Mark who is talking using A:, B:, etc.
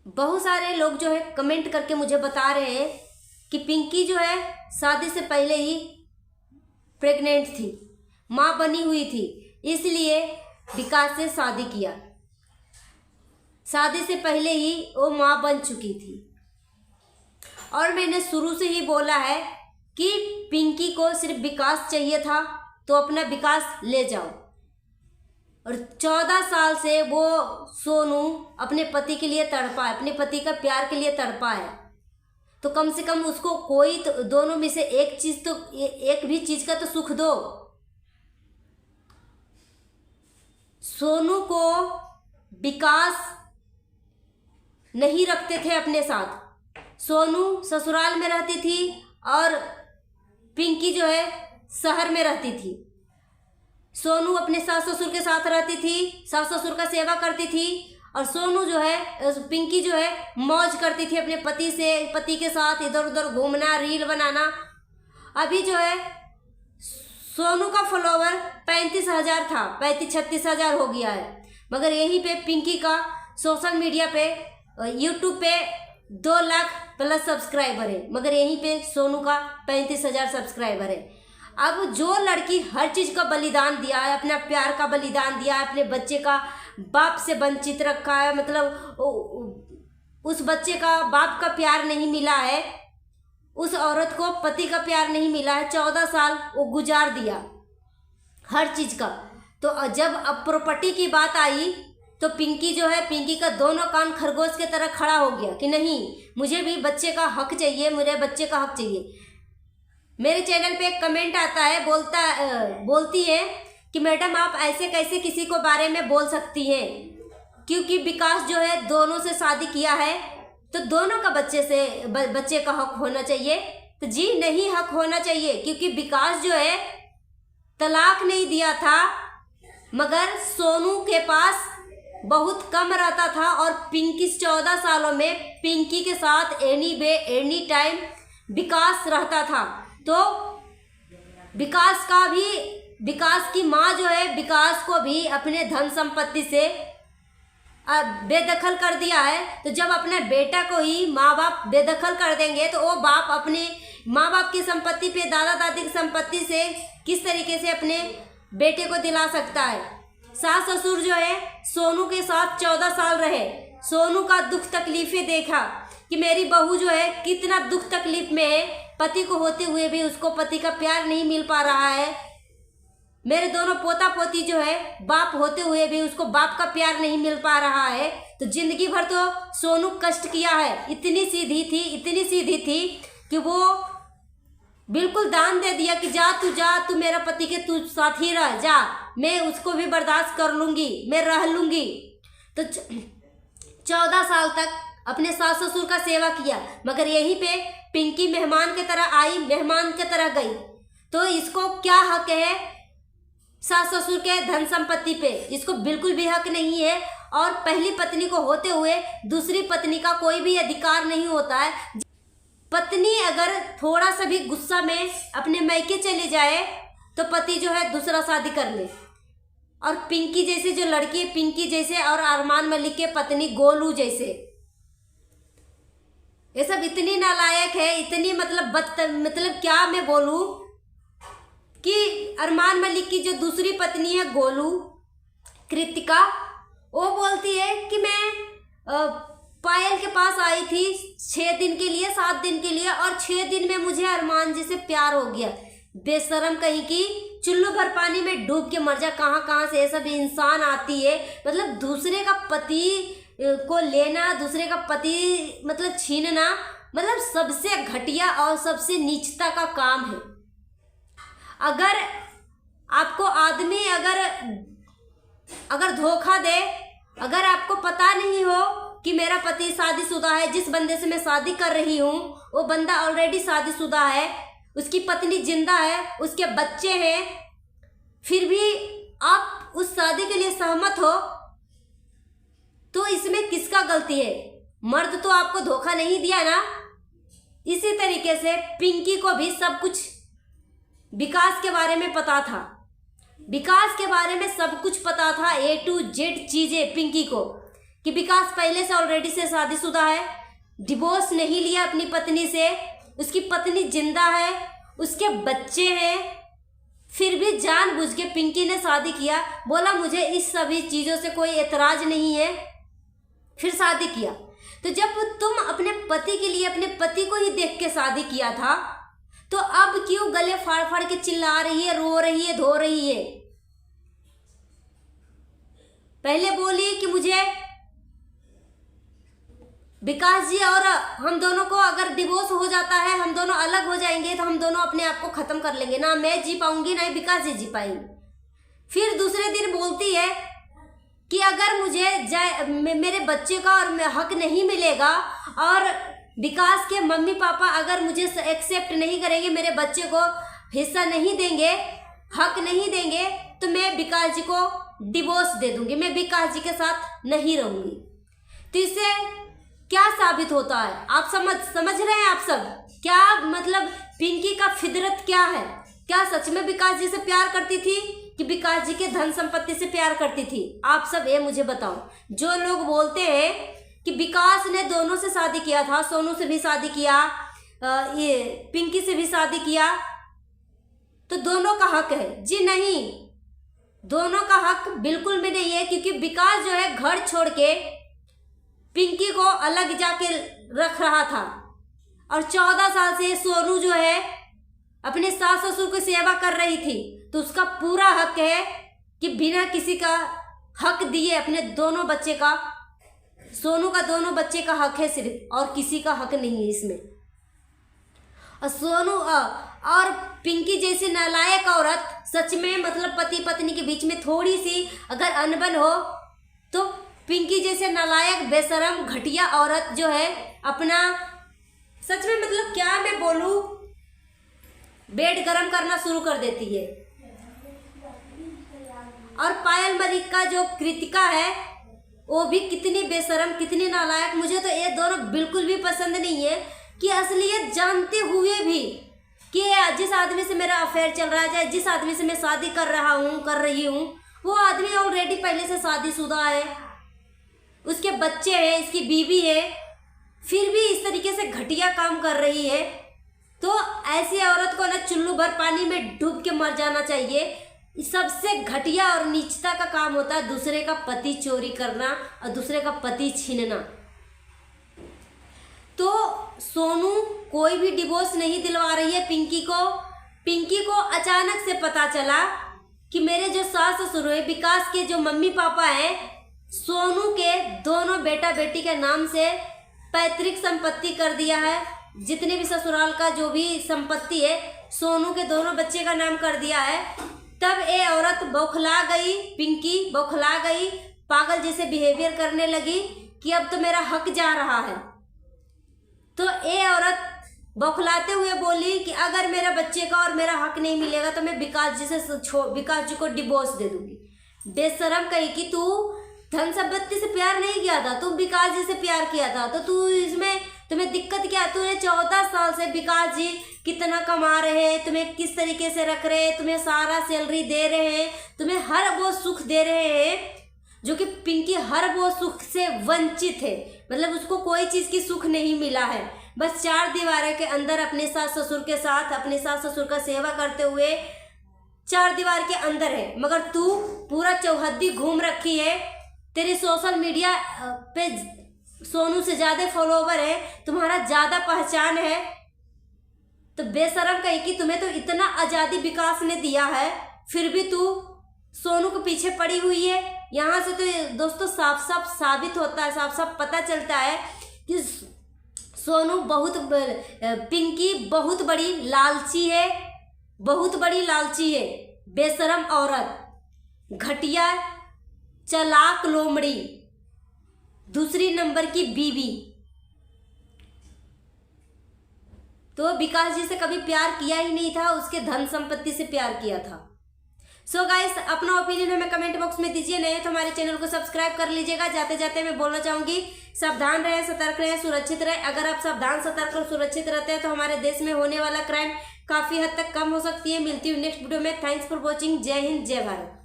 A: बहुत सारे लोग जो है कमेंट करके मुझे बता रहे हैं कि पिंकी जो है शादी से पहले ही प्रेग्नेंट थी, माँ बनी हुई थी, इसलिए विकास से शादी किया। शादी से पहले ही वो माँ बन चुकी थी। और मैंने शुरू से ही बोला है कि पिंकी को सिर्फ विकास चाहिए था तो अपना विकास ले जाओ। और 14 साल से वो सोनू अपने पति के लिए तड़पा है, अपने पति का प्यार के लिए तड़पा है, तो कम से कम उसको कोई तो दोनों में से एक चीज तो एक भी चीज का तो सुख दो। सोनू को विकास नहीं रखते थे अपने साथ, सोनू ससुराल में रहती थी और पिंकी जो है शहर में रहती थी। सोनू अपने सास ससुर के साथ रहती थी, सास ससुर का सेवा करती थी, और सोनू जो है पिंकी जो है मौज करती थी अपने पति के साथ इधर उधर घूमना, रील बनाना। अभी जो है सोनू का फॉलोवर 35,000 था, 35-36,000 हो गया है। मगर यहीं पे पिंकी का सोशल मीडिया पे यूट्यूब पे 2 लाख प्लस सब्सक्राइबर है, मगर यहीं पे सोनू का 35,000 सब्सक्राइबर है। अब जो लड़की हर चीज़ का बलिदान दिया है, अपना प्यार का बलिदान दिया है, अपने बच्चे का बाप से वंचित रखा है, मतलब उस बच्चे का बाप का प्यार नहीं मिला है, उस औरत को पति का प्यार नहीं मिला है, 14 साल वो गुजार दिया हर चीज़ का। तो जब अब प्रॉपर्टी की बात आई तो पिंकी जो है, पिंकी का दोनों कान खरगोश की तरह खड़ा हो गया कि नहीं, मुझे भी बच्चे का हक चाहिए, मुझे बच्चे का हक चाहिए। मेरे चैनल पे एक कमेंट आता है, बोलती है कि मैडम आप ऐसे कैसे किसी को बारे में बोल सकती हैं, क्योंकि विकास जो है दोनों से शादी किया है तो दोनों का बच्चे का हक होना चाहिए। तो जी नहीं, हक होना चाहिए, क्योंकि विकास जो है तलाक नहीं दिया था, मगर सोनू के पास बहुत कम रहता था और पिंकी 14 सालों में पिंकी के साथ एनी वे एनी टाइम विकास रहता था। तो विकास की माँ जो है विकास को भी अपने धन संपत्ति से बेदखल कर दिया है। तो जब अपने बेटा को ही माँ बाप बेदखल कर देंगे तो वो बाप अपने माँ बाप की संपत्ति पे, दादा दादी की संपत्ति से किस तरीके से अपने बेटे को दिला सकता है। सास ससुर जो है सोनू के साथ 14 साल रहे, सोनू का दुख तकलीफें देखा कि मेरी बहू जो है कितना दुख तकलीफ में है, पति को होते हुए भी उसको पति का प्यार नहीं मिल पा रहा है। मेरे दोनों पोता पोती जो है बाप होते हुए भी उसको बाप का प्यार नहीं मिल पा रहा है। तो जिंदगी भर तो सोनू कष्ट किया है, इतनी सीधी थी कि वो बिल्कुल दान दे दिया कि जा तू मेरा पति के तू साथ ही रह जा, मैं उसको भी बर्दाश्त कर लूँगी, मैं रह लूँगी। तो 14 साल तक अपने सास ससुर का सेवा किया, मगर यहीं पे पिंकी मेहमान की तरह आई, मेहमान की तरह गई। तो इसको क्या हक है सास ससुर के धन संपत्ति पे? इसको बिल्कुल भी हक नहीं है। और पहली पत्नी को होते हुए दूसरी पत्नी का कोई भी अधिकार नहीं होता है। पत्नी अगर थोड़ा सा भी गुस्सा में अपने मैके चले जाए तो पति जो है दूसरा शादी कर ले। और पिंकी जैसे जो लड़की है, पिंकी जैसे, और अरमान मलिक के पत्नी गोलू जैसे, ये सब इतनी नालायक है, इतनी मतलब क्या मैं बोलूं कि अरमान मलिक की जो दूसरी पत्नी है गोलू, कृतिका, वो बोलती है कि मैं पायल के पास आई थी 6 दिन के लिए, 7 दिन के लिए, और 6 दिन में मुझे अरमान जी से प्यार हो गया। बेशरम कहीं की, चुल्लू भर पानी में डूब के मर जा। कहाँ से ये सब इंसान आती है, मतलब दूसरे का पति को लेना, दूसरे का पति मतलब छीनना, मतलब सबसे घटिया और सबसे नीचता का काम है। अगर आपको आदमी अगर धोखा दे, अगर आपको पता नहीं हो कि मेरा पति शादीशुदा है, जिस बंदे से मैं शादी कर रही हूँ वो बंदा ऑलरेडी शादीशुदा है, उसकी पत्नी जिंदा है, उसके बच्चे हैं, फिर भी आप उस शादी के लिए सहमत हो, तो इसमें किसका गलती है? मर्द तो आपको धोखा नहीं दिया ना। इसी तरीके से पिंकी को भी सब कुछ विकास के बारे में पता था, विकास के बारे में सब कुछ पता था, A to Z चीजें पिंकी को, कि विकास पहले से ऑलरेडी से शादीशुदा है, डिवोर्स नहीं लिया अपनी पत्नी से, उसकी पत्नी जिंदा है, उसके बच्चे हैं, फिर भी जानबूझ के पिंकी ने शादी किया। बोला मुझे इस सभी चीज़ों से कोई एतराज नहीं है, फिर शादी किया। तो जब तुम अपने पति के लिए अपने पति को ही देख के शादी किया था, तो अब क्यों गले फाड़ फाड़ के चिल्ला रही है, रो रही है, धो रही है? पहले बोली कि मुझे विकास जी और हम दोनों को अगर डिवोर्स हो जाता है, हम दोनों अलग हो जाएंगे, तो हम दोनों अपने आप को खत्म कर लेंगे, ना मैं जी पाऊंगी ना ही विकास जी जी पाएंगे। फिर दूसरे दिन बोलती है कि अगर मुझे मेरे बच्चे का और हक नहीं मिलेगा और विकास के मम्मी पापा अगर मुझे एक्सेप्ट नहीं करेंगे, मेरे बच्चे को हिस्सा नहीं देंगे, हक नहीं देंगे, तो मैं विकास जी को डिवोर्स दे दूंगी, मैं विकास जी के साथ नहीं रहूंगी। तो इससे क्या साबित होता है? आप समझ रहे हैं? आप सब क्या मतलब पिंकी का फितरत क्या है? क्या सच में विकास जी से प्यार करती थी कि विकास जी के धन संपत्ति से प्यार करती थी? आप सब ये मुझे बताओ। जो लोग बोलते हैं कि विकास ने दोनों से शादी किया था, सोनू से भी शादी किया, ये पिंकी से भी शादी किया, तो दोनों का हक है। जी नहीं, दोनों का हक बिल्कुल भी नहीं है, क्योंकि विकास जो है घर छोड़ के पिंकी को अलग जाके रख रहा था और 14 साल से सोनू जो है अपने सास ससुर की सेवा कर रही थी। तो उसका पूरा हक है कि बिना किसी का हक दिए अपने दोनों बच्चे का, सोनू का दोनों बच्चे का हक है सिर्फ, और किसी का हक नहीं है इसमें। और सोनू और पिंकी जैसी नालायक औरत, सच में मतलब पति पत्नी के बीच में थोड़ी सी अगर अनबन हो, तो पिंकी जैसे नालायक बेशरम घटिया औरत जो है अपना, सच में मतलब क्या मैं बोलूं, बेड गरम करना शुरू कर देती है। और पायल मलिक का जो कृतिका है वो भी कितनी बेशरम, कितनी नालायक। मुझे तो ये दोनों बिल्कुल भी पसंद नहीं है कि असलियत जानते हुए भी कि जिस आदमी से मेरा अफेयर चल रहा है, चाहे जिस आदमी से मैं शादी कर रही हूँ, वो आदमी ऑलरेडी पहले से शादीशुदा है, उसके बच्चे हैं, इसकी बीवी है, फिर भी इस तरीके से घटिया काम कर रही है। तो ऐसी औरत को ना चुल्लू भर पानी में डूब के मर जाना चाहिए। सबसे घटिया और नीचता का काम होता है दूसरे का पति चोरी करना और दूसरे का पति छीनना। तो सोनू कोई भी डिवोर्स नहीं दिलवा रही है पिंकी को। पिंकी को अचानक से पता चला कि मेरे जो सास ससुर है, विकास के जो मम्मी पापा हैं, सोनू के दोनों बेटा बेटी के नाम से पैतृक संपत्ति कर दिया है। जितने भी ससुराल का जो भी संपत्ति है सोनू के दोनों बच्चे का नाम कर दिया है। तब ये औरत बौखला गई, पिंकी बौखला गई, पागल जैसे बिहेवियर करने लगी कि अब तो मेरा हक जा रहा है। तो ये औरत बौखलाते हुए बोली कि अगर मेरा बच्चे का और मेरा हक नहीं मिलेगा तो मैं विकास जी को डिवोर्स दे दूंगी। बेशरम कही कि तू धन संपत्ति से प्यार नहीं किया था, तू विकास जी से प्यार किया था, तो तू इसमें तुम्हें दिक्कत क्या? तूने 14 साल से विकास जी कितना कमा रहे हैं, तुम्हें किस तरीके से रख रहे हैं, तुम्हें सारा सैलरी दे रहे हैं, तुम्हें हर वो सुख दे रहे हैं जो कि पिंकी हर वो सुख से वंचित है। मतलब उसको कोई चीज़ की सुख नहीं मिला है, बस 4 दीवारों के अंदर अपने सास ससुर के साथ अपने सास ससुर का सेवा करते हुए 4 दीवार के अंदर है। मगर तू पूरा चौहद्दी घूम रखी है, तेरे सोशल मीडिया पे सोनू से ज़्यादा फॉलोवर है, तुम्हारा ज़्यादा पहचान है। तो बेशरम कही कि तुम्हें तो इतना आज़ादी विकास ने दिया है, फिर भी तू सोनू के पीछे पड़ी हुई है। यहाँ से तो दोस्तों साफ साफ साबित होता है, साफ साफ पता चलता है कि सोनू पिंकी बहुत बड़ी लालची है, बहुत बड़ी लालची है, बेशरम औरत, घटिया चालाक लोमड़ी, दूसरी नंबर की बीवी। तो विकास जी से कभी प्यार किया ही नहीं था, उसके धन संपत्ति से प्यार किया था। सो गाइस, अपना ओपिनियन हमें कमेंट बॉक्स में दीजिए। नहीं तो हमारे चैनल को सब्सक्राइब कर लीजिएगा। जाते जाते मैं बोलना चाहूँगी, सावधान रहें, सतर्क रहें, सुरक्षित रहें। अगर आप सावधान, सतर्क और सुरक्षित रहते हैं तो हमारे देश में होने वाला क्राइम काफ़ी हद तक कम हो सकती है। मिलती हूँ नेक्स्ट वीडियो में। Thanks for watching. जय हिंद, जय भारत।